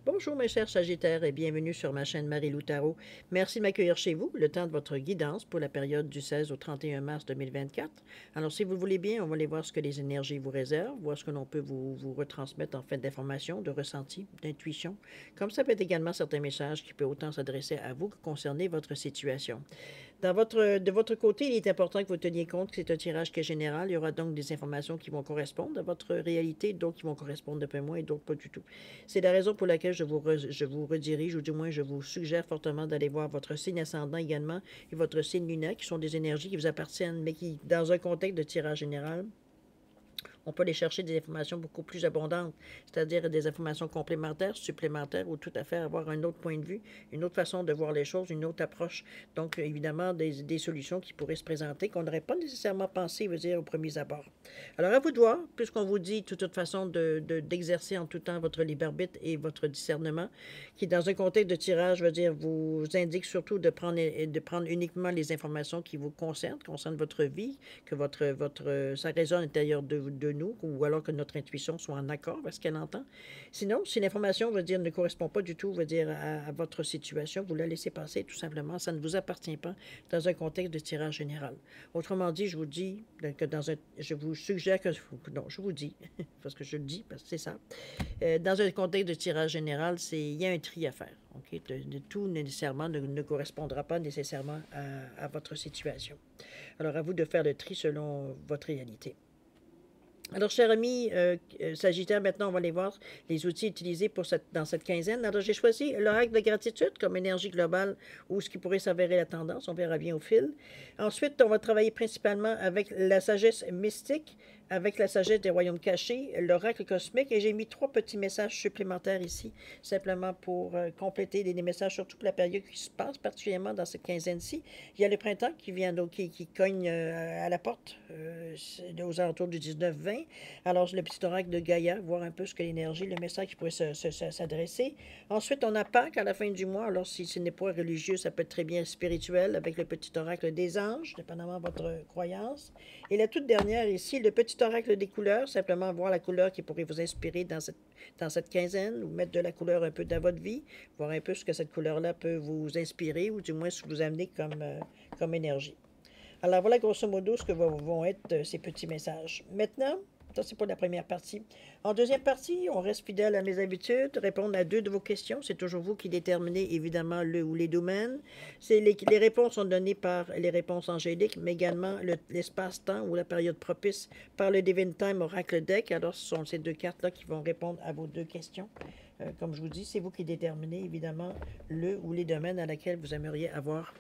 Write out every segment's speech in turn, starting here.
Bonjour mes chers Sagittaires et bienvenue sur ma chaîne Marie-Lou Tarot. Merci de m'accueillir chez vous, le temps de votre guidance pour la période du 16 au 31 mars 2024. Alors si vous le voulez bien, on va aller voir ce que les énergies vous réservent, voir ce que l'on peut vous retransmettre en fait d'informations, de ressentis, d'intuition. Comme ça peut être également certains messages qui peuvent autant s'adresser à vous que concerner votre situation. De votre côté, il est important que vous teniez compte que c'est un tirage qui est général. Il y aura donc des informations qui vont correspondre à votre réalité, d'autres qui vont correspondre de peu moins et d'autres pas du tout. C'est la raison pour laquelle je vous redirige, ou du moins je vous suggère fortement d'aller voir votre signe ascendant également et votre signe lunaire, qui sont des énergies qui vous appartiennent, mais qui, dans un contexte de tirage général, on peut aller chercher des informations beaucoup plus abondantes, c'est-à-dire des informations complémentaires, supplémentaires, ou tout à fait avoir un autre point de vue, une autre façon de voir les choses, une autre approche. Donc, évidemment, des solutions qui pourraient se présenter qu'on n'aurait pas nécessairement pensé, veut dire, au premier abord. Alors, à vous de voir, puisqu'on vous dit de toute façon d'exercer en tout temps votre libre arbitre et votre discernement, qui, dans un contexte de tirage, veut dire, vous indique surtout de prendre uniquement les informations qui vous concernent votre vie, que ça résonne à l'intérieur de nous, ou alors que notre intuition soit en accord avec ce qu'elle entend. Sinon, si l'information veut dire ne correspond pas du tout, veut dire à votre situation, vous la laissez passer tout simplement. Ça ne vous appartient pas dans un contexte de tirage général. Autrement dit, je vous dis que je vous suggère que, non, je vous dis, parce que je le dis, parce que c'est ça. Dans un contexte de tirage général, il y a un tri à faire. Okay? Tout nécessairement ne correspondra pas nécessairement à votre situation. Alors, à vous de faire le tri selon votre réalité. Alors, chers amis Sagittaire, maintenant, on va aller voir les outils utilisés dans cette quinzaine. Alors, j'ai choisi l'oracle de gratitude comme énergie globale ou ce qui pourrait s'avérer la tendance. On verra bien au fil. Ensuite, on va travailler principalement avec la sagesse mystique, avec la sagesse des royaumes cachés, l'oracle cosmique. Et j'ai mis 3 petits messages supplémentaires ici, simplement pour compléter des messages, surtout pour la période qui se passe, particulièrement dans cette quinzaine-ci. Il y a le printemps qui vient, donc, qui cogne à la porte aux alentours du 19-20. Alors, le petit oracle de Gaïa, voir un peu ce que l'énergie, le message qui pourrait s'adresser. Ensuite, on a Pâques à la fin du mois. Alors, si ce n'est pas religieux, ça peut être très bien spirituel, avec le petit oracle des anges, dépendamment de votre croyance. Et la toute dernière ici, le petit oracle des couleurs, simplement voir la couleur qui pourrait vous inspirer dans cette quinzaine, ou mettre de la couleur un peu dans votre vie, voir un peu ce que cette couleur-là peut vous inspirer, ou du moins ce que vous amener comme énergie. Alors voilà grosso modo ce que vont être ces petits messages. Maintenant, ça c'est pour la première partie. En deuxième partie, on reste fidèle à mes habitudes, répondre à 2 de vos questions. C'est toujours vous qui déterminez évidemment le ou les domaines. Les réponses sont données par les réponses angéliques, mais également l'espace-temps ou la période propice par le Divine Time Oracle Deck. Alors ce sont ces 2 cartes-là qui vont répondre à vos 2 questions. Comme je vous dis, c'est vous qui déterminez évidemment le ou les domaines à laquelle vous aimeriez avoir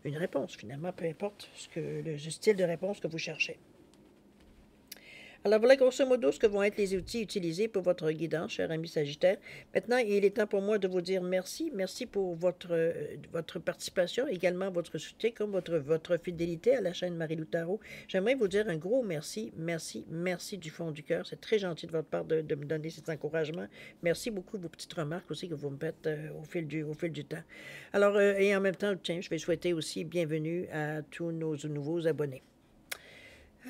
une réponse, finalement, peu importe le style de réponse que vous cherchez. Alors voilà grosso modo ce que vont être les outils utilisés pour votre guidance, cher ami Sagittaire. Maintenant, il est temps pour moi de vous dire merci. Merci pour votre participation, également votre soutien, comme votre fidélité à la chaîne Marie-Lou Tarot. J'aimerais vous dire un gros merci, merci, merci du fond du cœur. C'est très gentil de votre part de me donner cet encouragement. Merci beaucoup de vos petites remarques aussi que vous me faites au fil du temps. Alors, et en même temps, tiens, je vais souhaiter aussi bienvenue à tous nos nouveaux abonnés.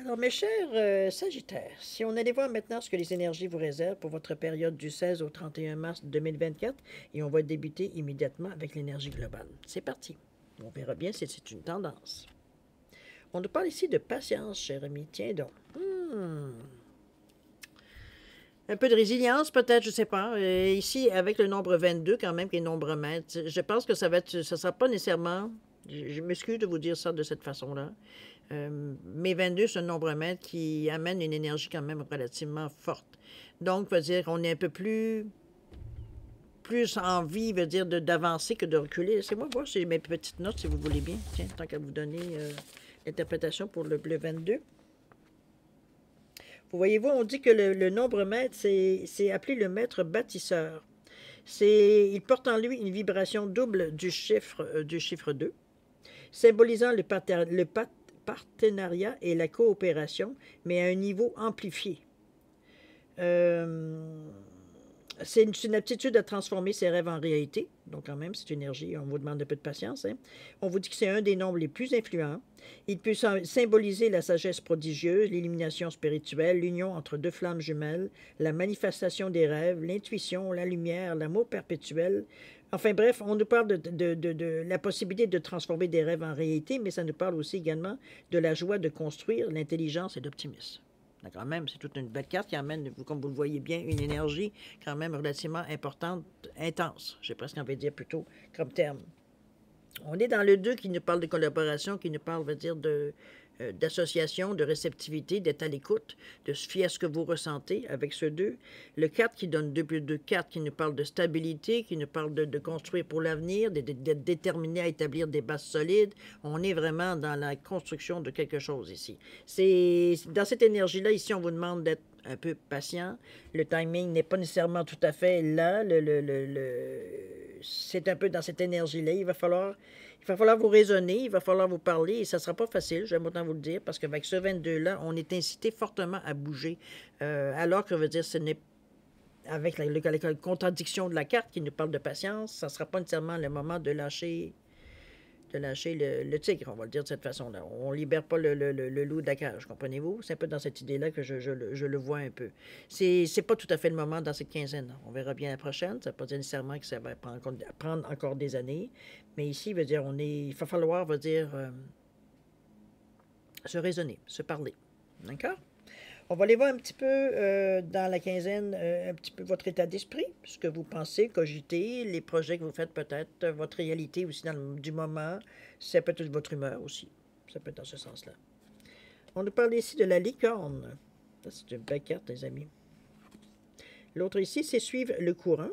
Alors, mes chers Sagittaires, si on allait voir maintenant ce que les énergies vous réservent pour votre période du 16 au 31 mars 2024, et on va débuter immédiatement avec l'énergie globale. C'est parti. On verra bien si c'est une tendance. On nous parle ici de patience, cher ami. Tiens donc. Un peu de résilience, peut-être, je ne sais pas. Ici, avec le nombre 22, quand même, qui est nombre maître, je pense que ça ne sera pas nécessairement... Je m'excuse de vous dire ça de cette façon-là. Mais 22, c'est un nombre maître qui amène une énergie quand même relativement forte. Donc, veut dire on est un peu plus envie, veut dire, d'avancer que de reculer. Laissez-moi voir si j'ai mes petites notes, si vous voulez bien. Tiens, tant qu'à vous donner l'interprétation pour le 22. Vous voyez-vous, on dit que le nombre maître, c'est appelé le maître bâtisseur. Il porte en lui une vibration double du chiffre 2, symbolisant le partenariat et la coopération, mais à un niveau amplifié. C'est une aptitude à transformer ses rêves en réalité. Donc, quand même, c'est une énergie. On vous demande un peu de patience. Hein. On vous dit que c'est un des nombres les plus influents. Il peut symboliser la sagesse prodigieuse, l'illumination spirituelle, l'union entre deux flammes jumelles, la manifestation des rêves, l'intuition, la lumière, l'amour perpétuel. Enfin bref, on nous parle de la possibilité de transformer des rêves en réalité, mais ça nous parle aussi également de la joie de construire, l'intelligence et l'optimisme. Quand même, c'est toute une belle carte qui amène, comme vous le voyez bien, une énergie quand même relativement importante, intense. J'ai presque envie de dire plutôt comme terme. On est dans le 2 qui nous parle de collaboration, qui nous parle, on va dire, d'association, de réceptivité, d'être à l'écoute, de se fier à ce que vous ressentez avec ce 2. Le 4 qui donne 2 plus 2, 4 qui nous parle de stabilité, qui nous parle de construire pour l'avenir, d'être déterminé à établir des bases solides. On est vraiment dans la construction de quelque chose ici. C'est dans cette énergie-là, ici, on vous demande d'être un peu patient. Le timing n'est pas nécessairement tout à fait là. C'est un peu dans cette énergie-là. Il va falloir vous raisonner, il va falloir vous parler, et ça ne sera pas facile, j'aime autant vous le dire, parce qu'avec ce 22-là, on est incité fortement à bouger, alors que, veut dire, ce n'est avec la contradiction de la carte qui nous parle de patience, ça ne sera pas nécessairement le moment de lâcher le tigre, on va le dire de cette façon-là. On ne libère pas le loup de la cage, comprenez-vous? C'est un peu dans cette idée-là que je le vois un peu. C'est pas tout à fait le moment dans cette quinzaine. On verra bien la prochaine. Ça ne veut pas dire nécessairement que ça va prendre encore des années. Mais ici, veut dire, il va falloir, se raisonner, se parler. D'accord? On va aller voir un petit peu dans la quinzaine, un petit peu votre état d'esprit, ce que vous pensez, cogitez, les projets que vous faites peut-être, votre réalité aussi du moment, ça peut être votre humeur aussi, ça peut être dans ce sens-là. On nous parle ici de la licorne. Ça, c'est une belle carte, les amis. L'autre ici, c'est suivre le courant.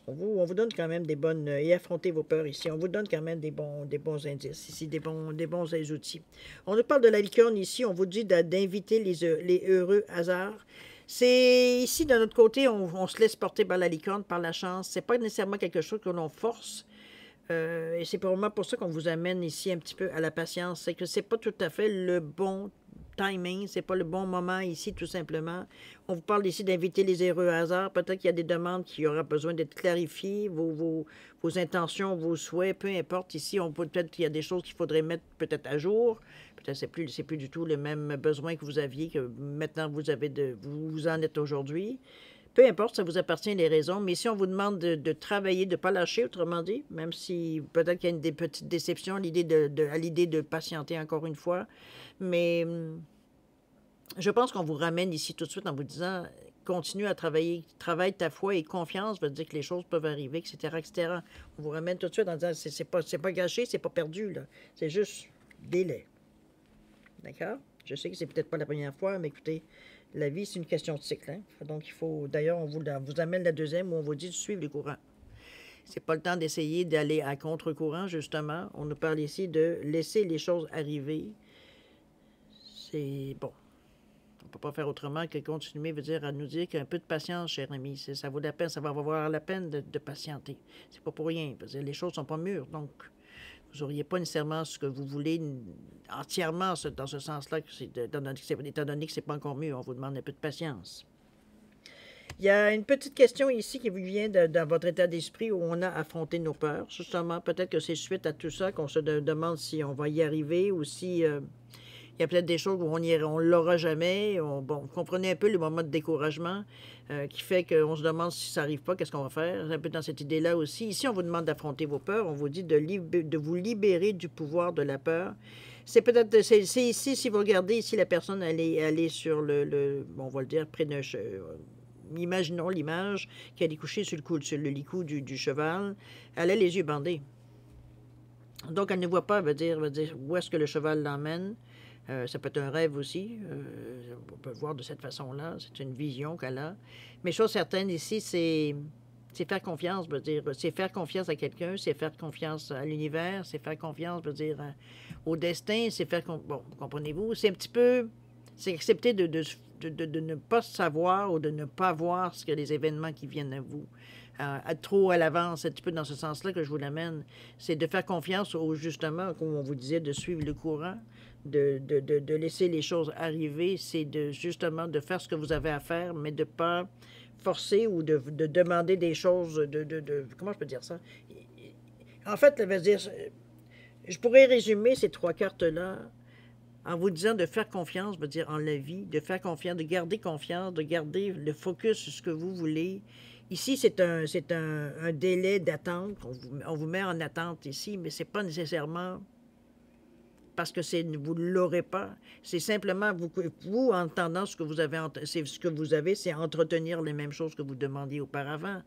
On vous donne quand même des bonnes... et affronter vos peurs ici. On vous donne quand même des bons indices ici, des bons outils. On nous parle de la licorne ici. On vous dit d'inviter les heureux hasards. C'est ici, de notre côté, on se laisse porter par la licorne, par la chance. C'est pas nécessairement quelque chose que l'on force. Et c'est probablement pour ça qu'on vous amène ici un petit peu à la patience. C'est que c'est pas tout à fait le bon timing, c'est pas le bon moment ici, tout simplement. On vous parle ici d'inviter les heureux hasards. Peut-être qu'il y a des demandes qui aura besoin d'être clarifiées, vos intentions, vos souhaits, peu importe. Ici, peut-être qu'il y a des choses qu'il faudrait mettre peut-être à jour. Peut-être que c'est plus du tout le même besoin que vous aviez, que maintenant vous en êtes aujourd'hui. Peu importe, ça vous appartient les raisons, mais si on vous demande de travailler, de ne pas lâcher, autrement dit, même si peut-être qu'il y a des petites déceptions à l'idée de patienter encore une fois, mais je pense qu'on vous ramène ici tout de suite en vous disant continue à travailler, travaille ta foi et confiance, veut dire que les choses peuvent arriver, etc., etc. On vous ramène tout de suite en disant c'est pas gâché, c'est pas perdu, là. C'est juste délai. D'accord? Je sais que c'est peut-être pas la première fois, mais écoutez, la vie, c'est une question de cycle. Hein? Donc, d'ailleurs, on vous amène la deuxième où on vous dit de suivre les courants. C'est pas le temps d'essayer d'aller à contre-courant, justement. On nous parle ici de laisser les choses arriver. C'est bon. On ne peut pas faire autrement que continuer, à nous dire qu'un peu de patience, cher ami, ça vaut la peine, ça va valoir la peine de patienter. C'est pas pour rien. Les choses sont pas mûres, donc vous n'auriez pas nécessairement ce que vous voulez entièrement dans ce sens-là, étant donné que ce n'est pas encore mieux, on vous demande un peu de patience. Il y a une petite question ici qui vous vient dans votre état d'esprit où on a affronté nos peurs. Justement, peut-être que c'est suite à tout ça qu'on se demande si on va y arriver ou si il y a peut-être des choses où on ne l'aura jamais. Bon, vous comprenez un peu le moment de découragement qui fait qu'on se demande si ça n'arrive pas, qu'est-ce qu'on va faire. C'est un peu dans cette idée-là aussi. Ici, on vous demande d'affronter vos peurs. On vous dit de vous libérer du pouvoir de la peur. C'est peut-être, c'est ici, si vous regardez, ici, la personne, elle est sur bon, on va le dire, près d'un... imaginons l'image qu'elle est couchée sur le licou du cheval. Elle a les yeux bandés. Donc, elle ne voit pas, veut dire où est-ce que le cheval l'emmène. Ça peut être un rêve aussi. On peut le voir de cette façon-là. C'est une vision qu'elle a. Mais chose certaine ici, c'est faire confiance, c'est faire confiance à quelqu'un, c'est faire confiance à l'univers, c'est faire confiance, au destin, c'est faire... Bon, comprenez-vous? C'est un petit peu... C'est accepter de ne pas savoir ou de ne pas voir ce que les événements qui viennent à vous. Trop à l'avance, c'est un petit peu dans ce sens-là que je vous l'amène. C'est de faire confiance justement, comme on vous disait, de suivre le courant, de laisser les choses arriver. C'est justement de faire ce que vous avez à faire, mais de ne pas forcer ou de demander des choses comment je peux dire ça? En fait, ça veut dire, je pourrais résumer ces trois cartes-là en vous disant de faire confiance, veut dire en la vie, de faire confiance, de garder le focus sur ce que vous voulez. Ici, c'est un délai d'attente. On vous met en attente ici, mais c'est pas nécessairement parce que vous ne l'aurez pas. C'est simplement, vous, en entendant ce que vous avez, c'est entretenir les mêmes choses que vous demandiez auparavant.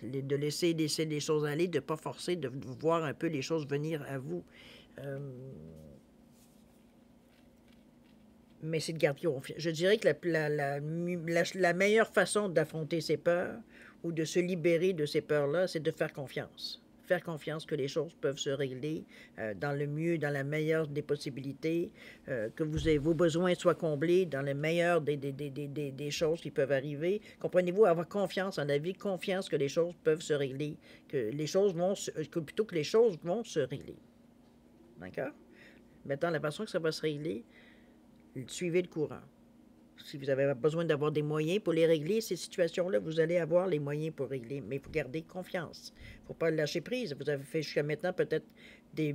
De laisser les choses aller, de ne pas forcer, de voir un peu les choses venir à vous. Mais c'est de garder confiance. Je dirais que la meilleure façon d'affronter ces peurs ou de se libérer de ces peurs-là, c'est de faire confiance. Faire confiance que les choses peuvent se régler dans le mieux, dans la meilleure des possibilités, que vos besoins soient comblés dans le meilleur des choses qui peuvent arriver. Comprenez-vous, avoir confiance en la vie, confiance que les choses peuvent se régler, plutôt que les choses vont se régler. D'accord? Maintenant, la façon que ça va se régler, suivez le courant. Si vous avez besoin d'avoir des moyens pour les régler, ces situations-là, vous allez avoir les moyens pour régler, mais il faut garder confiance. Il ne faut pas lâcher prise. Vous avez fait jusqu'à maintenant peut-être des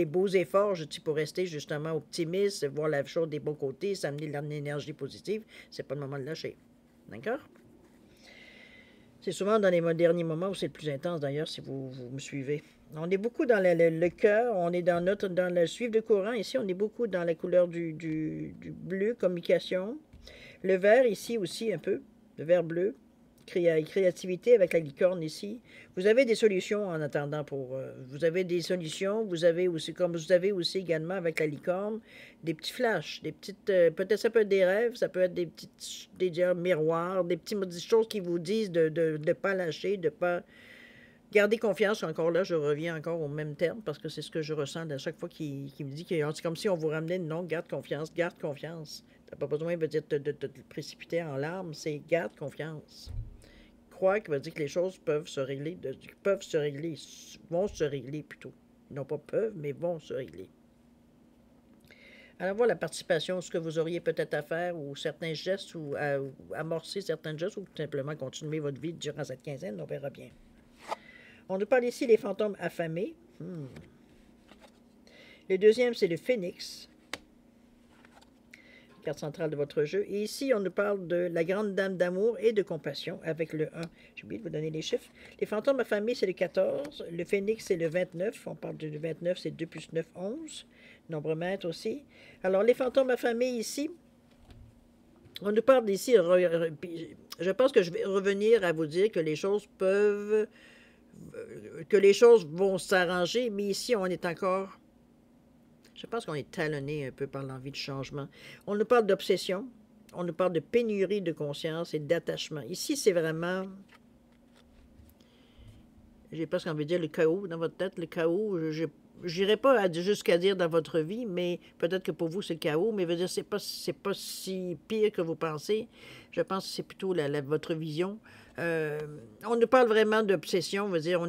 beaux efforts, je dis, pour rester justement optimiste, voir la chose des bons côtés, s'amener l'énergie positive. C'est pas le moment de lâcher. D'accord? C'est souvent dans les derniers moments où c'est le plus intense, d'ailleurs, si vous me suivez. On est beaucoup dans le cœur, on est dans le suivre de courant. Ici, on est beaucoup dans la couleur du bleu, communication. Le vert, ici aussi, un peu. Le vert bleu. Créativité avec la licorne ici. Vous avez des solutions en attendant vous avez des solutions, vous avez aussi, comme vous avez aussi également avec la licorne, des petits flashs, des petites, peut-être ça peut être des rêves, ça peut être des petites, miroirs, des petites choses qui vous disent de ne pas lâcher, de pas garder confiance. Encore là, je reviens encore au même terme parce que c'est ce que je ressens à chaque fois qu'il me dit que c'est comme si on vous ramenait non, garde confiance, garde confiance. Tu n'as pas besoin de te précipiter en larmes, c'est garde confiance. Croire qui veut dire que les choses peuvent se régler, vont se régler plutôt. Non pas peuvent, mais vont se régler. Alors voilà, la participation, ce que vous auriez peut-être à faire, ou certains gestes, ou amorcer certains gestes, ou tout simplement continuer votre vie durant cette quinzaine, on verra bien. On nous parle ici des fantômes affamés. Le deuxième, c'est le phénix. Carte centrale de votre jeu. Et ici, on nous parle de la grande dame d'amour et de compassion avec le 1. J'ai oublié de vous donner les chiffres. Les fantômes affamés, c'est le 14. Le phénix, c'est le 29. On parle du 29, c'est 2 plus 9, 11. Nombre maître aussi. Alors, les fantômes affamés ici, on nous parle d'ici. Je pense que je vais revenir à vous dire que les choses vont s'arranger, mais ici, on est encore... Je pense qu'on est talonné un peu par l'envie de changement. On nous parle d'obsession, on nous parle de pénurie de conscience et d'attachement. Ici, c'est vraiment... J'ai presque envie de dire le chaos dans votre tête. Le chaos, je n'irai pas jusqu'à dire dans votre vie, mais peut-être que pour vous, c'est le chaos, mais veut dire c'est pas si pire que vous pensez. Je pense que c'est plutôt votre vision. On nous parle vraiment d'obsession, veut dire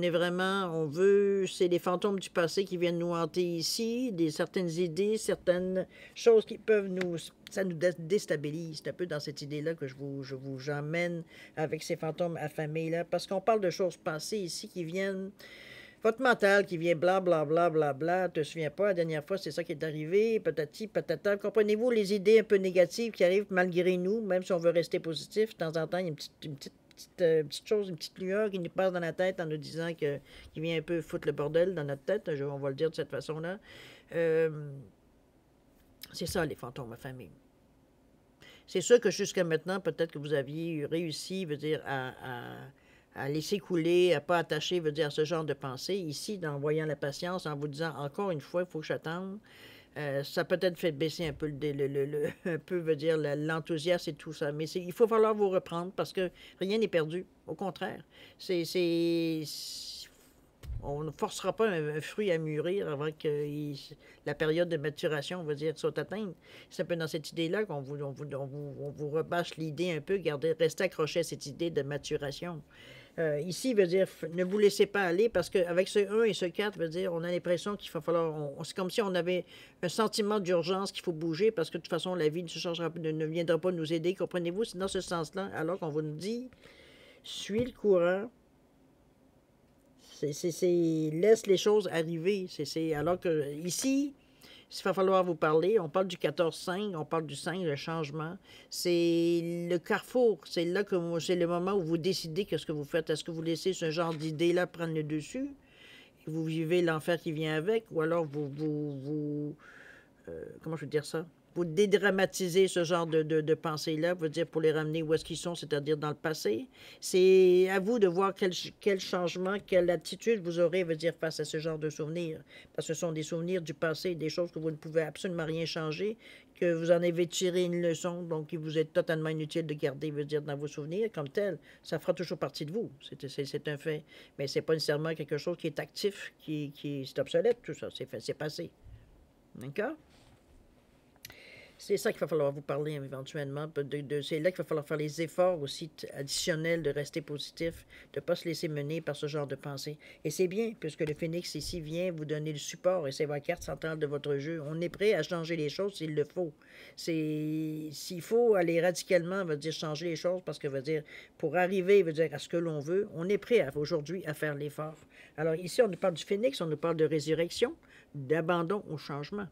c'est les fantômes du passé qui viennent nous hanter ici, certaines idées, certaines choses qui peuvent ça nous déstabilise. C'est un peu dans cette idée-là que j'emmène avec ces fantômes affamés-là, parce qu'on parle de choses passées ici qui viennent... Votre mental qui vient blablabla, bla, bla, bla, te souviens pas, la dernière fois, c'est ça qui est arrivé, patati, patata. Comprenez-vous les idées un peu négatives qui arrivent malgré nous, même si on veut rester positif, de temps en temps, il y a une petite chose, une petite lueur qui nous passe dans la tête en nous disant qu'il vient un peu foutre le bordel dans notre tête, on va le dire de cette façon-là. C'est ça, les fantômes affamés. C'est sûr que jusqu'à maintenant, peut-être que vous aviez réussi, veut dire, à laisser couler, à ne pas attacher, veut dire, à ce genre de pensée. Ici, en voyant la patience, en vous disant, encore une fois, il faut que j'attende, ça peut-être fait baisser un peu, veut dire, l'enthousiasme et tout ça. Mais il faut falloir vous reprendre parce que rien n'est perdu. Au contraire. On ne forcera pas un fruit à mûrir avant que la période de maturation, on va dire, soit atteinte. C'est un peu dans cette idée-là qu'on vous rebâche l'idée un peu, restez accroché à cette idée de maturation. Ici, veut dire, ne vous laissez pas aller parce qu'avec ce 1 et ce 4, veut dire, on a l'impression qu'il va falloir... c'est comme si on avait un sentiment d'urgence qu'il faut bouger parce que de toute façon, la vie ne viendra pas nous aider. Comprenez-vous? C'est dans ce sens-là, alors qu'on vous nous dit suis le courant. Laisse les choses arriver. Alors que ici, il va falloir vous parler. On parle du 14-5, on parle du 5, le changement. C'est le carrefour. C'est là que c'est le moment où vous décidez qu'est-ce que vous faites. Est-ce que vous laissez ce genre d'idée-là prendre le dessus et vous vivez l'enfer qui vient avec, ou alors comment je veux dire ça? Vous dédramatisez ce genre de pensées-là, veut dire pour les ramener où est-ce qu'ils sont, c'est-à-dire dans le passé. C'est à vous de voir quel changement, quelle attitude vous aurez, veut dire, face à ce genre de souvenirs. Parce que ce sont des souvenirs du passé, des choses que vous ne pouvez absolument rien changer, que vous en avez tiré une leçon, donc il vous est totalement inutile de garder, veut dire, dans vos souvenirs comme tel. Ça fera toujours partie de vous. C'est un fait. Mais c'est pas nécessairement quelque chose qui est actif, c'est obsolète, tout ça. C'est passé. D'accord? C'est ça qu'il va falloir vous parler éventuellement. C'est là qu'il va falloir faire les efforts aussi additionnels de rester positif, de ne pas se laisser mener par ce genre de pensée. Et c'est bien, puisque le Phénix ici vient vous donner le support et c'est votre carte centrale de votre jeu. On est prêt à changer les choses s'il le faut. S'il faut aller radicalement, veut dire changer les choses, parce que veut dire pour arriver, veut dire à ce que l'on veut, on est prêt aujourd'hui à faire l'effort. Alors ici, on nous parle du Phénix, on nous parle de résurrection, d'abandon au changement.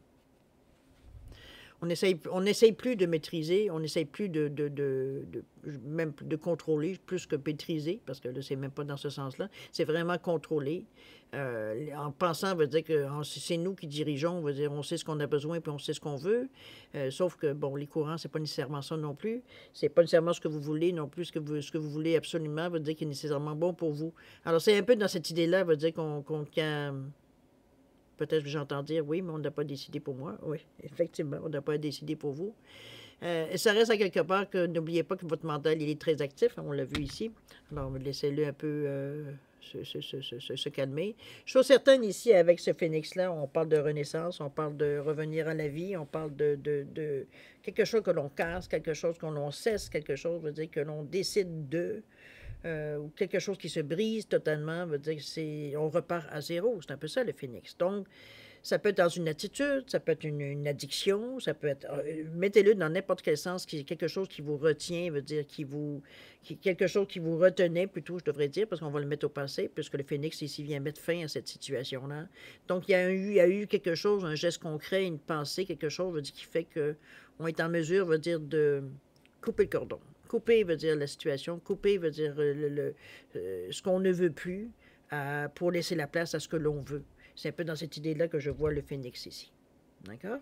On n'essaye plus de maîtriser, on n'essaye plus même de contrôler, plus que maîtriser, parce que là, c'est même pas dans ce sens-là. C'est vraiment contrôler. En pensant, veut dire que c'est nous qui dirigeons, veut dire on sait ce qu'on a besoin puis on sait ce qu'on veut. Sauf que, bon, les courants, c'est pas nécessairement ça non plus. C'est pas nécessairement ce que vous voulez non plus, ce que vous voulez absolument, veut dire qu'il est nécessairement bon pour vous. Alors, c'est un peu dans cette idée-là, veut dire peut-être que j'entends dire, oui, mais on n'a pas décidé pour moi. Oui, effectivement, on n'a pas décidé pour vous. Et ça reste à quelque part que n'oubliez pas que votre mental, il est très actif, hein, on l'a vu ici. Alors, laissez-le un peu se calmer. Chose certaine ici, avec ce phénix-là, on parle de renaissance, on parle de revenir à la vie, on parle de quelque chose que l'on casse, quelque chose que l'on cesse, quelque chose, veut dire que l'on décide de... ou quelque chose qui se brise totalement, veut dire que on repart à zéro. C'est un peu ça le phénix. Donc, ça peut être dans une attitude, ça peut être une addiction, ça peut être... mettez-le dans n'importe quel sens, quelque chose qui vous retient, veut dire quelque chose qui vous retenait plutôt, je devrais dire, parce qu'on va le mettre au passé, puisque le phénix ici vient mettre fin à cette situation-là. Donc, il y a eu quelque chose, un geste concret, une pensée, quelque chose, veut dire, qui fait qu'on est en mesure, veut dire, de couper le cordon. Couper veut dire la situation, couper veut dire ce qu'on ne veut plus pour laisser la place à ce que l'on veut. C'est un peu dans cette idée-là que je vois le phénix ici. D'accord?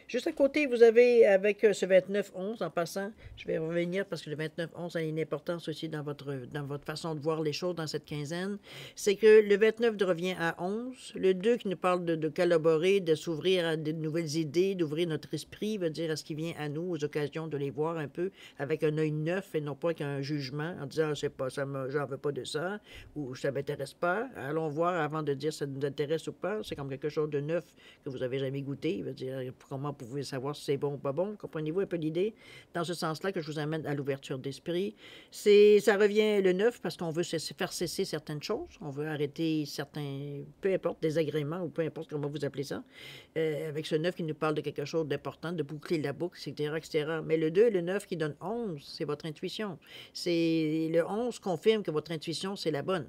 Juste à côté, vous avez, avec ce 29-11, en passant, je vais revenir parce que le 29-11 a une importance aussi dans votre façon de voir les choses dans cette quinzaine, c'est que le 29 revient à 11, le 2 qui nous parle de collaborer, de s'ouvrir à de nouvelles idées, d'ouvrir notre esprit, veut dire à ce qui vient à nous, aux occasions de les voir un peu avec un œil neuf et non pas qu'un jugement en disant, c'est pas, j'en veux pas de ça, ou ça m'intéresse pas. Allons voir avant de dire ça nous intéresse ou pas, c'est comme quelque chose de neuf que vous avez jamais goûté, veut dire comment vous pouvez savoir si c'est bon ou pas bon. Comprenez-vous un peu l'idée? Dans ce sens-là que je vous amène à l'ouverture d'esprit. Ça revient le 9 parce qu'on veut faire cesser certaines choses. On veut arrêter certains, peu importe, désagréments ou peu importe comment vous appelez ça. Avec ce 9 qui nous parle de quelque chose d'important, de boucler la boucle, etc., etc. Mais le 2 et le 9 qui donne 11, c'est votre intuition. Le 11 confirme que votre intuition, c'est la bonne.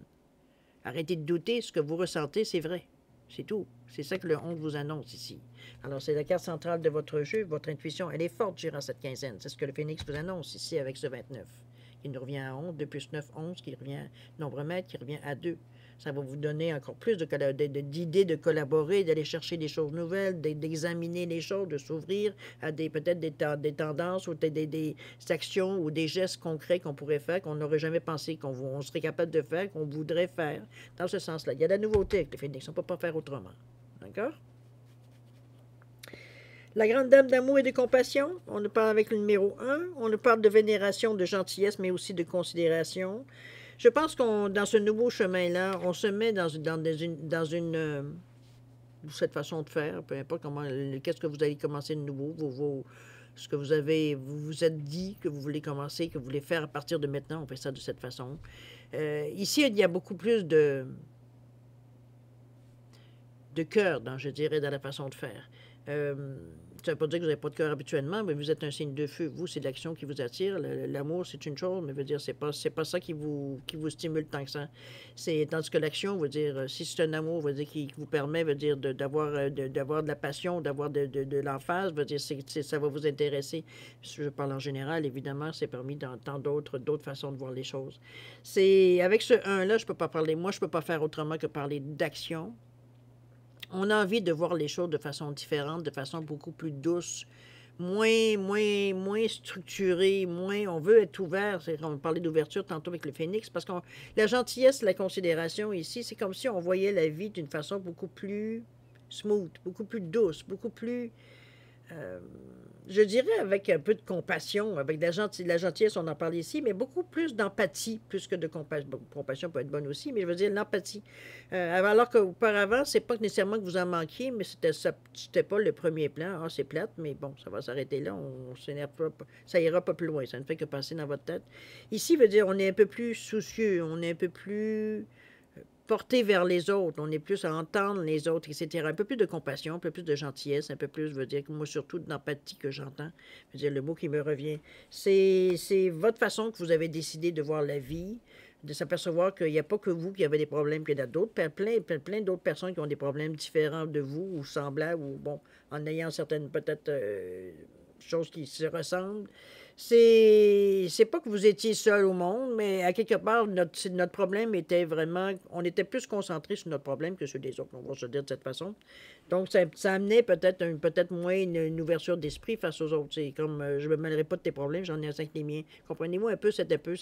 Arrêtez de douter, ce que vous ressentez, c'est vrai. C'est tout. C'est ça que le 11 vous annonce ici. Alors, c'est la carte centrale de votre jeu. Votre intuition, elle est forte durant cette quinzaine. C'est ce que le Phénix vous annonce ici avec ce 29. Qui nous revient à 11, 2 plus 9, 11, qui revient nombre mètre, qui revient à 2. Ça va vous donner encore plus d'idées de collaborer, d'aller chercher des choses nouvelles, d'examiner les choses, de s'ouvrir à peut-être des tendances ou des actions ou des gestes concrets qu'on pourrait faire, qu'on n'aurait jamais pensé qu'on serait capable de faire, qu'on voudrait faire. Dans ce sens-là, il y a de la nouveauté avec le Phénix. On ne peut pas faire autrement. D'accord? La grande dame d'amour et de compassion, on nous parle avec le numéro 1. On nous parle de vénération, de gentillesse, mais aussi de considération. Je pense dans ce nouveau chemin-là, on se met dans cette façon de faire, peu importe qu'est-ce que vous allez commencer de nouveau, ce que vous vous êtes dit que vous voulez commencer, que vous voulez faire à partir de maintenant, on fait ça de cette façon. Ici, il y a beaucoup plus de cœur, je dirais, dans la façon de faire. ça veut pas dire que vous n'avez pas de cœur habituellement, mais vous êtes un signe de feu. Vous, c'est l'action qui vous attire. L'amour, c'est une chose, mais veut dire, c'est pas ça qui vous stimule tant que ça. Tandis que l'action, veut dire, si c'est un amour, veut dire, qui vous permet, veut dire, d'avoir de la passion, d'avoir de l'emphase, veut dire, ça va vous intéresser. Je parle en général, évidemment, c'est permis dans tant d'autres façons de voir les choses. Avec ce 1-là, je peux pas parler, moi, je peux pas faire autrement que parler d'action. On a envie de voir les choses de façon différente, de façon beaucoup plus douce, moins structurée, on veut être ouvert. On parlait d'ouverture tantôt avec le phénix, parce que la gentillesse, la considération ici, c'est comme si on voyait la vie d'une façon beaucoup plus smooth, beaucoup plus douce, beaucoup plus... je dirais avec un peu de compassion, avec de la gentillesse, on en parle ici, mais beaucoup plus d'empathie, plus que de compassion. Bon, compassion peut être bonne aussi, mais je veux dire l'empathie. Alors qu'auparavant, c'est pas nécessairement que vous en manquiez, mais c'était pas le premier plan. Ah, c'est plate, mais bon, ça va s'arrêter là, ça ira pas plus loin, ça ne fait que passer dans votre tête. Ici, veut dire, on est un peu plus soucieux, on est un peu plus porté vers les autres, on est plus à entendre les autres, etc. Un peu plus de compassion, un peu plus de gentillesse, un peu plus, je veux dire, moi surtout d'empathie que j'entends, je veux dire, le mot qui me revient. C'est votre façon que vous avez décidé de voir la vie, de s'apercevoir qu'il n'y a pas que vous qui avez des problèmes, qu'il y a d'autres, plein d'autres personnes qui ont des problèmes différents de vous, ou semblables, ou bon, en ayant certaines peut-être choses qui se ressemblent. C'est pas que vous étiez seul au monde, mais à quelque part, notre problème était vraiment... On était plus concentré sur notre problème que sur les autres, on va se dire de cette façon. Donc, ça amenait peut-être moins une ouverture d'esprit face aux autres. C'est comme, je me mêlerai pas de tes problèmes, j'en ai cinq les miens. Comprenez-vous un peu, c'était un peu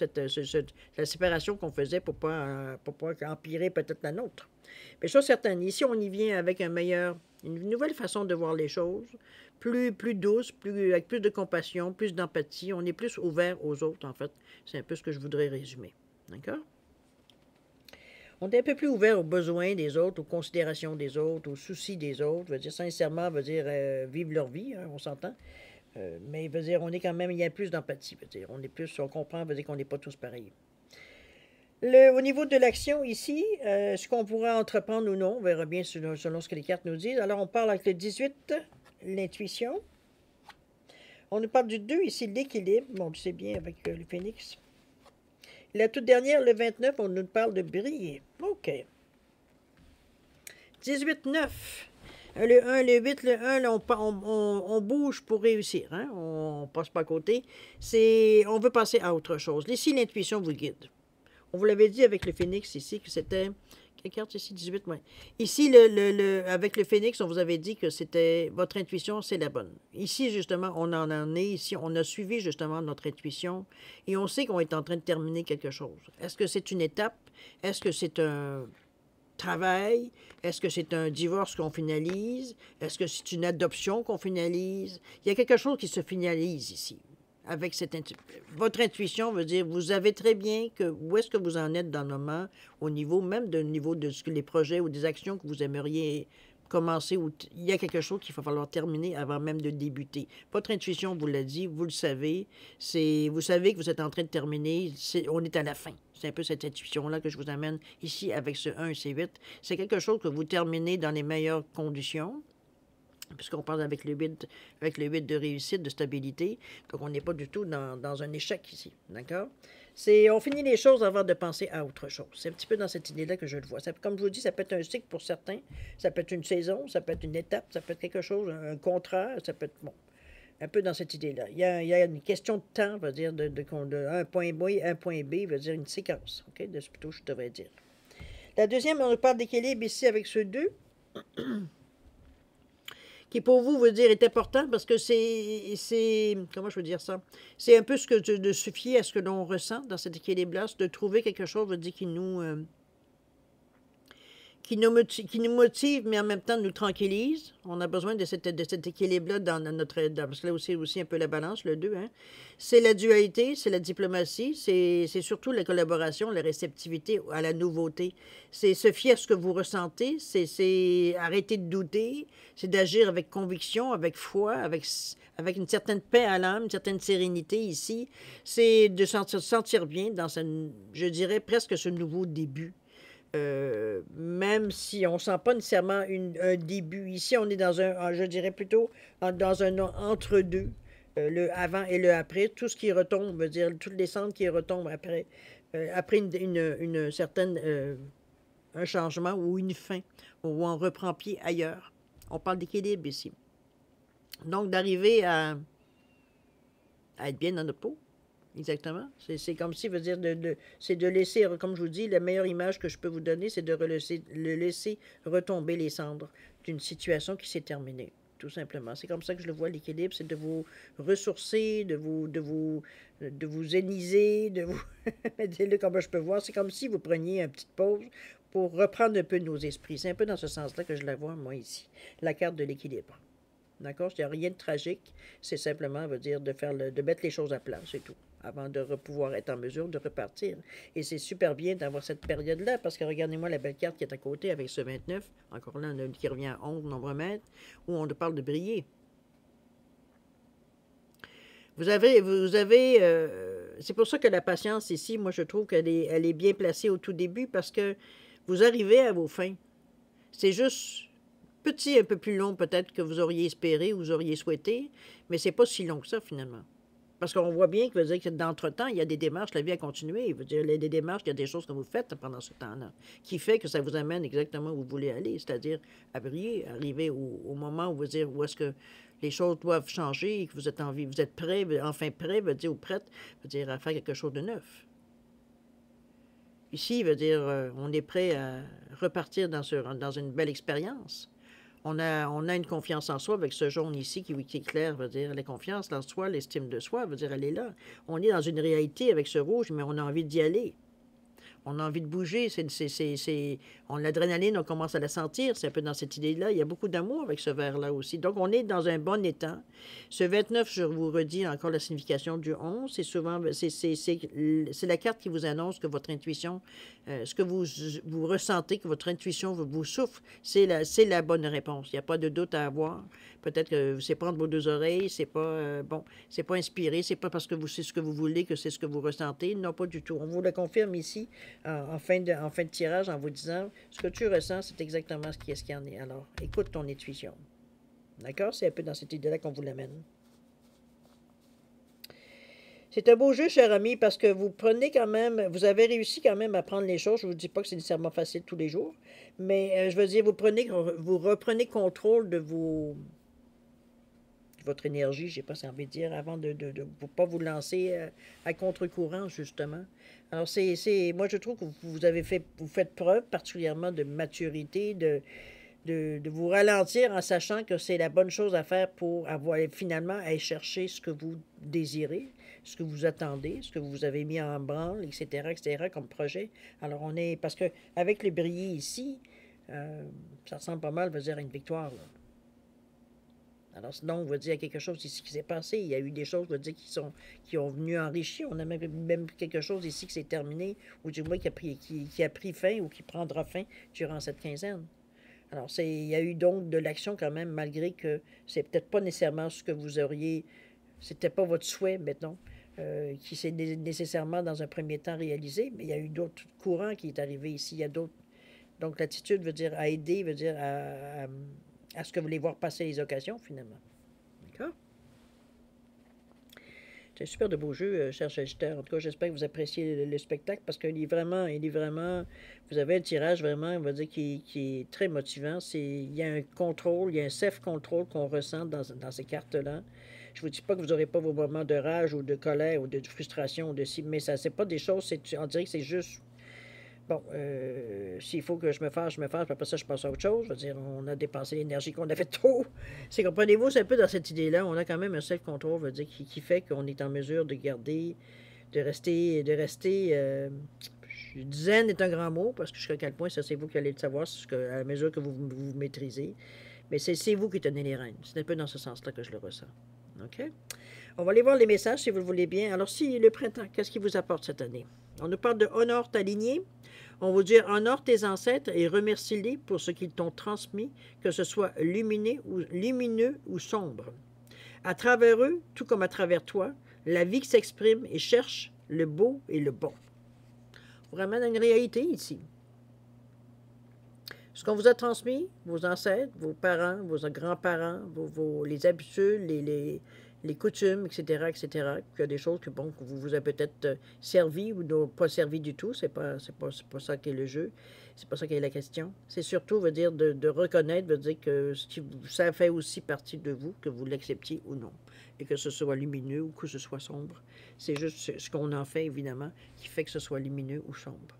la séparation qu'on faisait pour pas empirer peut-être la nôtre. Mais chose certaine, ici, on y vient avec une nouvelle façon de voir les choses, plus douce, avec plus de compassion, plus d'empathie. On est plus ouvert aux autres, en fait. C'est un peu ce que je voudrais résumer. D'accord? On est un peu plus ouvert aux besoins des autres, aux considérations des autres, aux soucis des autres. Veut dire, sincèrement, veut dire vivre leur vie, hein, on s'entend. Mais veut dire, on est quand même, il y a plus d'empathie. Veut dire, on comprend, veut dire qu'on n'est pas tous pareils. Au niveau de l'action ici, ce qu'on pourra entreprendre ou non, on verra bien selon ce que les cartes nous disent. Alors, on parle avec le 18, l'intuition. On nous parle du 2 ici, l'équilibre. Bon, c'est bien avec le phénix. La toute dernière, le 29, on nous parle de briller. OK. 18, 9. Le 1, le 8, le 1, là, on bouge pour réussir. Hein? On passe pas à côté. On veut passer à autre chose. Ici, l'intuition vous guide. On vous l'avait dit avec le phénix ici que c'était... Quelle carte ici? 18, oui. Ici, avec le phénix, on vous avait dit que c'était... Votre intuition, c'est la bonne. Ici, justement, on en est ici. On a suivi, justement, notre intuition. Et on sait qu'on est en train de terminer quelque chose. Est-ce que c'est une étape? Est-ce que c'est un travail? Est-ce que c'est un divorce qu'on finalise? Est-ce que c'est une adoption qu'on finalise? Il y a quelque chose qui se finalise ici. Avec votre intuition veut dire, vous savez très bien où est-ce que vous en êtes dans le moment, au niveau de les projets ou des actions que vous aimeriez commencer. Il y a quelque chose qu'il va falloir terminer avant même de débuter. Votre intuition vous l'a dit, vous le savez. Vous savez que vous êtes en train de terminer. On est à la fin. C'est un peu cette intuition-là que je vous amène ici avec ce 1 et ce 8. C'est quelque chose que vous terminez dans les meilleures conditions. Puisqu'on parle avec le 8 de réussite, de stabilité. Donc, on n'est pas du tout dans un échec ici. D'accord? On finit les choses avant de penser à autre chose. C'est un petit peu dans cette idée-là que je le vois. Comme je vous dis, ça peut être un cycle pour certains. Ça peut être une saison, ça peut être une étape, ça peut être quelque chose, un contrat, ça peut être... Bon, un peu dans cette idée-là. Il y a une question de temps, veut dire, de un point B, un point B, veut dire une séquence. OK? De ce plutôt, je devrais dire. La deuxième, on parle d'équilibre ici avec ce 2. Qui pour vous veut dire est important parce que comment je veux dire ça? C'est un peu de se fier à ce que l'on ressent dans cet équilibre-là, de trouver quelque chose, veut dire qui nous motive, mais en même temps nous tranquillise. On a besoin de cet équilibre-là parce que là aussi un peu la balance, le 2. Hein? C'est la dualité, c'est la diplomatie, c'est surtout la collaboration, la réceptivité à la nouveauté. C'est se fier à ce que vous ressentez, c'est arrêter de douter, c'est d'agir avec conviction, avec foi, avec une certaine paix à l'âme, une certaine sérénité ici. C'est de se sentir bien dans je dirais presque ce nouveau début. même si on ne sent pas nécessairement un début. Ici, on est dans je dirais plutôt dans un entre-deux, le avant et le après. Tout ce qui retombe, veut dire toutes les cendres qui retombent après une certaine, un changement ou une fin, où on reprend pied ailleurs. On parle d'équilibre ici. Donc, d'arriver à être bien dans notre peau. Exactement. C'est comme si, veut dire, c'est de laisser, comme je vous dis, la meilleure image que je peux vous donner, c'est de le laisser retomber les cendres d'une situation qui s'est terminée, tout simplement. C'est comme ça que je le vois, l'équilibre, c'est de vous ressourcer, de vous ainiser, de vous... Dites-le comme je peux voir. C'est comme si vous preniez une petite pause pour reprendre un peu nos esprits. C'est un peu dans ce sens-là que je la vois, moi, ici. La carte de l'équilibre. D'accord? Il n'y a rien de tragique. C'est simplement, veut dire, de mettre les choses à plat, c'est tout, avant de pouvoir être en mesure de repartir. Et c'est super bien d'avoir cette période-là, parce que regardez-moi la belle carte qui est à côté avec ce 29, encore là, qui revient à 11 nombre-mètres, où on parle de briller. C'est pour ça que la patience ici, moi je trouve qu'elle elle est bien placée au tout début, parce que vous arrivez à vos fins. C'est juste petit, un peu plus long peut-être que vous auriez espéré ou vous auriez souhaité, mais c'est pas si long que ça finalement. Parce qu'on voit bien que d'entre-temps, il y a des démarches, la vie a continué. Il veut dire, des démarches, il y a des choses que vous faites pendant ce temps-là, qui fait que ça vous amène exactement où vous voulez aller, c'est-à-dire à briller, arriver au moment où vous dire où est-ce que les choses doivent changer et que vous êtes vous êtes prêt, enfin prêt, veut dire, ou prête, veut dire à faire quelque chose de neuf. Ici, veut dire, on est prêt à repartir dans une belle expérience. On a une confiance en soi avec ce jaune ici qui éclaire, veut dire la confiance en soi, l'estime de soi, veut dire elle est là. On est dans une réalité avec ce rouge, mais on a envie d'y aller. On a envie de bouger. L'adrénaline, on commence à la sentir. C'est un peu dans cette idée-là. Il y a beaucoup d'amour avec ce vert-là aussi. Donc, on est dans un bon état. Ce 29, je vous redis encore la signification du 11. C'est souvent, c'est la carte qui vous annonce que votre intuition, ce que vous ressentez, que votre intuition vous souffle, c'est la bonne réponse. Il n'y a pas de doute à avoir. Peut-être que c'est prendre vos deux oreilles, c'est pas, c'est pas inspiré, c'est pas parce que c'est ce que vous voulez que c'est ce que vous ressentez. Non, pas du tout. On vous le confirme ici, en fin de tirage, en vous disant, ce que tu ressens, c'est exactement ce qu'il y en est. Alors, écoute ton intuition. D'accord? C'est un peu dans cette idée-là qu'on vous l'amène. C'est un beau jeu, cher ami, parce que vous prenez quand même, vous avez réussi quand même à prendre les choses. Je ne vous dis pas que c'est nécessairement facile tous les jours, mais je veux dire, vous reprenez contrôle de votre énergie, je n'ai pas envie de dire, avant de ne pas vous lancer à contre-courant, justement. Alors, moi, je trouve que vous faites preuve particulièrement de maturité, de vous ralentir en sachant que c'est la bonne chose à faire pour finalement aller chercher ce que vous désirez, ce que vous attendez, ce que vous avez mis en branle, etc., comme projet. Alors, parce que avec le briller ici, ça ressemble pas mal, veut dire, à une victoire, là. Alors, sinon, on va dire quelque chose ici qui s'est passé. Il y a eu des choses, on va dire, qui ont venu enrichir. On a même quelque chose ici qui s'est terminé, ou du moins qui a pris fin ou qui prendra fin durant cette quinzaine. Alors, il y a eu donc de l'action quand même, malgré que c'est peut-être pas nécessairement ce que vous auriez, c'était pas votre souhait, mettons, qui s'est nécessairement dans un premier temps réalisé, mais il y a eu d'autres courants qui est arrivé ici. Il y a d'autres. Donc, l'attitude veut dire à aider, veut dire à ce que vous voulez voir passer les occasions, finalement. D'accord? C'est un super de beau jeu, cher Sagittaire. En tout cas, j'espère que vous appréciez le spectacle parce qu'il est vraiment, vous avez un tirage vraiment, on va dire, qui est très motivant. Il y a un contrôle, il y a un self-control qu'on ressent dans ces cartes-là. Je ne vous dis pas que vous n'aurez pas vos moments de rage ou de colère ou de frustration, mais ça, c'est pas des choses, on dirait que c'est juste. Bon, s'il faut que je me fâche, puis après ça, je passe à autre chose. Je veux dire, on a dépensé l'énergie qu'on avait trop. C'est, comprenez-vous, c'est un peu dans cette idée-là. On a quand même un self-control, veut dire, qui fait qu'on est en mesure de garder, de rester, zen est un grand mot, parce que jusqu'à quel point, ça, c'est vous qui allez le savoir, à la mesure que vous maîtrisez. Mais c'est vous qui tenez les rênes. C'est un peu dans ce sens-là que je le ressens. OK? On va aller voir les messages, si vous le voulez bien. Alors, si le printemps, qu'est-ce qu'il vous apporte cette année? On nous parle de honore ta lignée. On va dire honore tes ancêtres et remercie-les pour ce qu'ils t'ont transmis, que ce soit lumineux ou sombre. À travers eux, tout comme à travers toi, la vie qui s'exprime et cherche le beau et le bon. On vous ramène à une réalité ici. Ce qu'on vous a transmis, vos ancêtres, vos parents, vos grands-parents, les habitudes, les coutumes, etc., etc., qu'il y a des choses que, bon, que vous avez peut-être servi ou pas servi du tout, c'est pas ça qui est le jeu, c'est pas ça qui est la question. C'est surtout, veut dire, de reconnaître, veut dire que ça fait aussi partie de vous, que vous l'acceptiez ou non, et que ce soit lumineux ou que ce soit sombre. C'est juste ce qu'on en fait, évidemment, qui fait que ce soit lumineux ou sombre.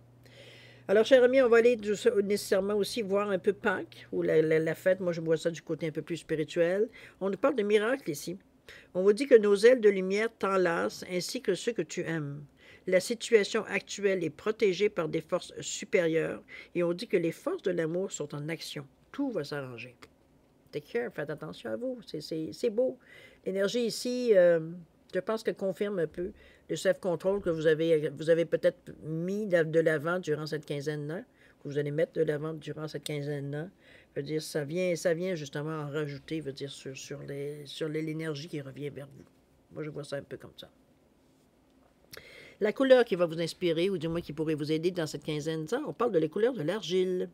Alors, chers amis, on va aller nécessairement aussi voir un peu Pâques, ou la fête. Moi, je vois ça du côté un peu plus spirituel. On nous parle de miracles ici. On vous dit que nos ailes de lumière t'enlacent ainsi que ceux que tu aimes. La situation actuelle est protégée par des forces supérieures et on dit que les forces de l'amour sont en action. Tout va s'arranger. Take care, faites attention à vous. C'est beau. L'énergie ici, je pense qu'elle confirme un peu le self-control que vous avez peut-être mis de l'avant durant cette quinzaine-là, que vous allez mettre de l'avant durant cette quinzaine-là. Je veux dire, ça vient justement en rajouter, veut dire, sur l'énergie qui revient vers vous. Moi, je vois ça un peu comme ça. La couleur qui va vous inspirer, ou du moins qui pourrait vous aider dans cette quinzaine-là, on parle de la couleur de l'argile.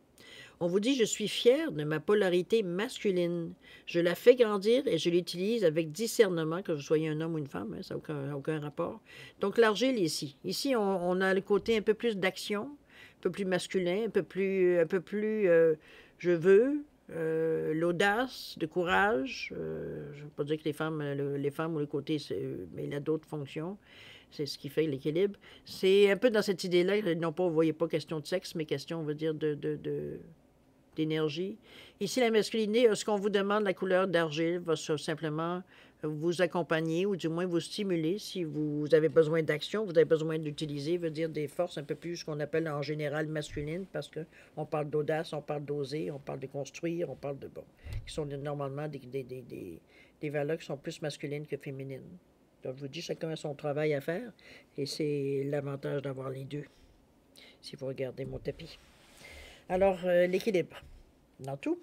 On vous dit, je suis fière de ma polarité masculine. Je la fais grandir et je l'utilise avec discernement, que vous soyez un homme ou une femme, hein, ça n'a aucun rapport. Donc, l'argile ici. Ici, on a le côté un peu plus d'action, un peu plus masculin, un peu plus je veux, l'audace, le courage. Je ne veux pas dire que les femmes ou le côté, mais il a d'autres fonctions. C'est ce qui fait l'équilibre. C'est un peu dans cette idée-là, non pas, vous voyez pas question de sexe, mais question, on va dire, d'énergie. Ici, la masculinité, ce qu'on vous demande, la couleur d'argile, va simplement vous accompagner ou du moins vous stimuler si vous avez besoin d'action, vous avez besoin d'utiliser, veut dire des forces un peu plus ce qu'on appelle en général masculines, parce qu'on parle d'audace, on parle d'oser, on parle de construire, on parle de, bon, qui sont normalement des valeurs qui sont plus masculines que féminines. Donc, je vous dis, chacun a son travail à faire, et c'est l'avantage d'avoir les deux, si vous regardez mon tapis. Alors, l'équilibre, dans tout.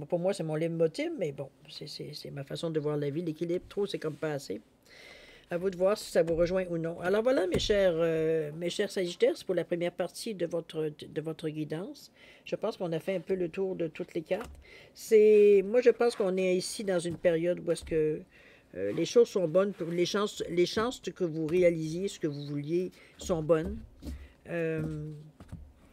Pour moi, c'est mon leitmotiv, mais bon, c'est ma façon de voir la vie. L'équilibre, trop, c'est comme pas assez. À vous de voir si ça vous rejoint ou non. Alors voilà, mes chers Sagittaires, c'est pour la première partie de votre guidance. Je pense qu'on a fait un peu le tour de toutes les cartes. Moi, je pense qu'on est ici dans une période où est-ce que les choses sont bonnes, pour les chances que vous réalisiez ce que vous vouliez sont bonnes.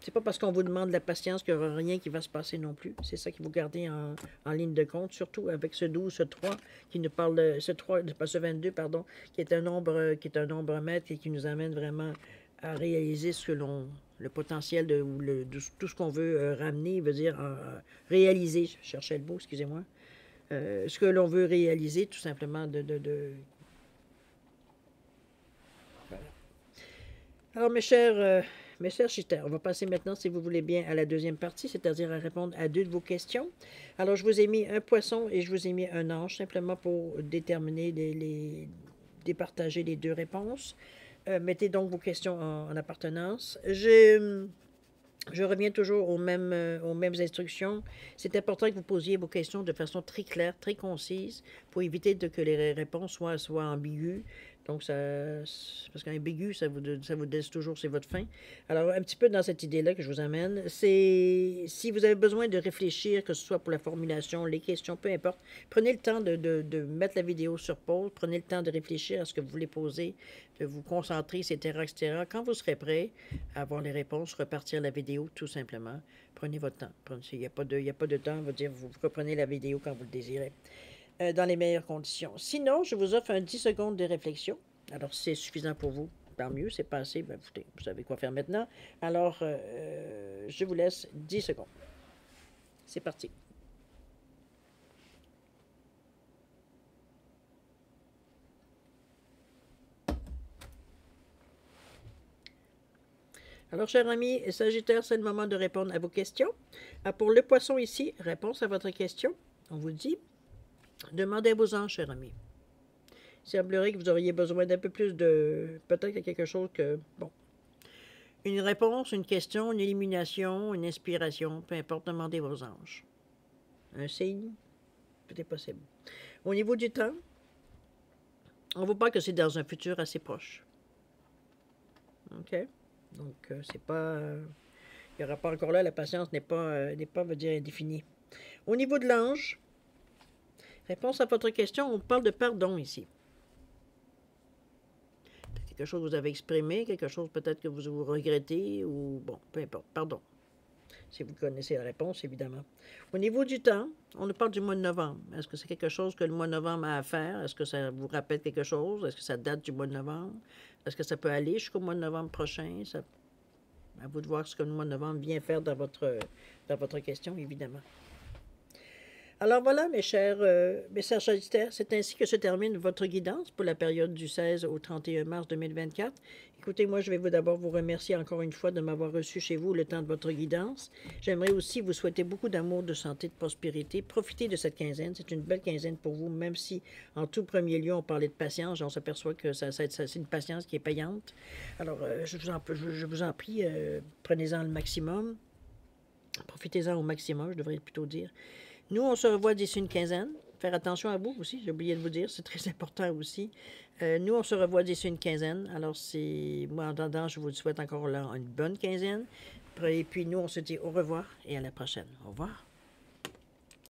C'est pas parce qu'on vous demande de la patience qu'il n'y aura rien qui va se passer non plus. C'est ça qu'il faut garder en ligne de compte, surtout avec ce 12, ce 3, qui nous parle, ce 22, pardon, qui est un nombre maître et qui nous amène vraiment à réaliser le potentiel de tout ce qu'on veut ramener, veut dire réaliser, je cherchais le mot, excusez-moi, ce que l'on veut réaliser, tout simplement Voilà. Alors, mes chers Sagittaires, on va passer maintenant, si vous voulez bien, à la deuxième partie, c'est-à-dire à répondre à deux de vos questions. Alors, je vous ai mis un poisson et je vous ai mis un ange, simplement pour déterminer, départager les deux réponses. Mettez donc vos questions en appartenance. Je reviens toujours aux mêmes instructions. C'est important que vous posiez vos questions de façon très claire, très concise, pour éviter que les réponses soient ambiguës. Donc, parce qu'ambigu, ça vous laisse toujours, c'est votre fin. Alors, un petit peu dans cette idée-là que je vous amène, c'est si vous avez besoin de réfléchir, que ce soit pour la formulation, les questions, peu importe, prenez le temps de mettre la vidéo sur pause, prenez le temps de réfléchir à ce que vous voulez poser, de vous concentrer, etc., etc. Quand vous serez prêt à avoir les réponses, repartir la vidéo, tout simplement. Prenez votre temps. Il n'y a pas de temps, on va dire, vous reprenez la vidéo quand vous le désirez. Dans les meilleures conditions. Sinon, je vous offre un 10 secondes de réflexion. Alors, si c'est suffisant pour vous, tant mieux. C'est pas assez, ben, écoutez, vous savez quoi faire maintenant. Alors, je vous laisse 10 secondes. C'est parti. Alors, chers amis Sagittaire, c'est le moment de répondre à vos questions. Pour le poisson ici, réponse à votre question. On vous dit, demandez à vos anges, chers amis. Il semblerait que vous auriez besoin d'un peu plus de... Peut-être quelque chose que... Bon. Une réponse, une question, une élimination, une inspiration, peu importe, demandez vos anges. Un signe, tout est possible. Au niveau du temps, on vous parle que c'est dans un futur assez proche. OK? Donc, c'est pas... Il n'y aura pas encore là, la patience n'est pas, veut dire, indéfinie. Au niveau de l'ange, réponse à votre question, on parle de pardon ici. Quelque chose que vous avez exprimé, quelque chose peut-être que vous regrettez, ou bon, peu importe, pardon. Si vous connaissez la réponse, évidemment. Au niveau du temps, on nous parle du mois de novembre. Est-ce que c'est quelque chose que le mois de novembre a à faire? Est-ce que ça vous rappelle quelque chose? Est-ce que ça date du mois de novembre? Est-ce que ça peut aller jusqu'au mois de novembre prochain? À vous de voir ce que le mois de novembre vient faire dans votre question, évidemment. Alors voilà, mes chers sagittaires, c'est ainsi que se termine votre guidance pour la période du 16 au 31 mars 2024. Écoutez, moi, je vais d'abord vous remercier encore une fois de m'avoir reçu chez vous le temps de votre guidance. J'aimerais aussi vous souhaiter beaucoup d'amour, de santé, de prospérité. Profitez de cette quinzaine. C'est une belle quinzaine pour vous, même si en tout premier lieu, on parlait de patience. On s'aperçoit que c'est une patience qui est payante. Alors, je vous en prie, prenez-en le maximum. Profitez-en au maximum, je devrais plutôt dire. Nous, on se revoit d'ici une quinzaine. Faire attention à vous aussi, j'ai oublié de vous dire, c'est très important aussi. Nous, on se revoit d'ici une quinzaine. Alors, moi, en attendant, je vous souhaite encore là une bonne quinzaine. Et puis, nous, on se dit au revoir et à la prochaine. Au revoir.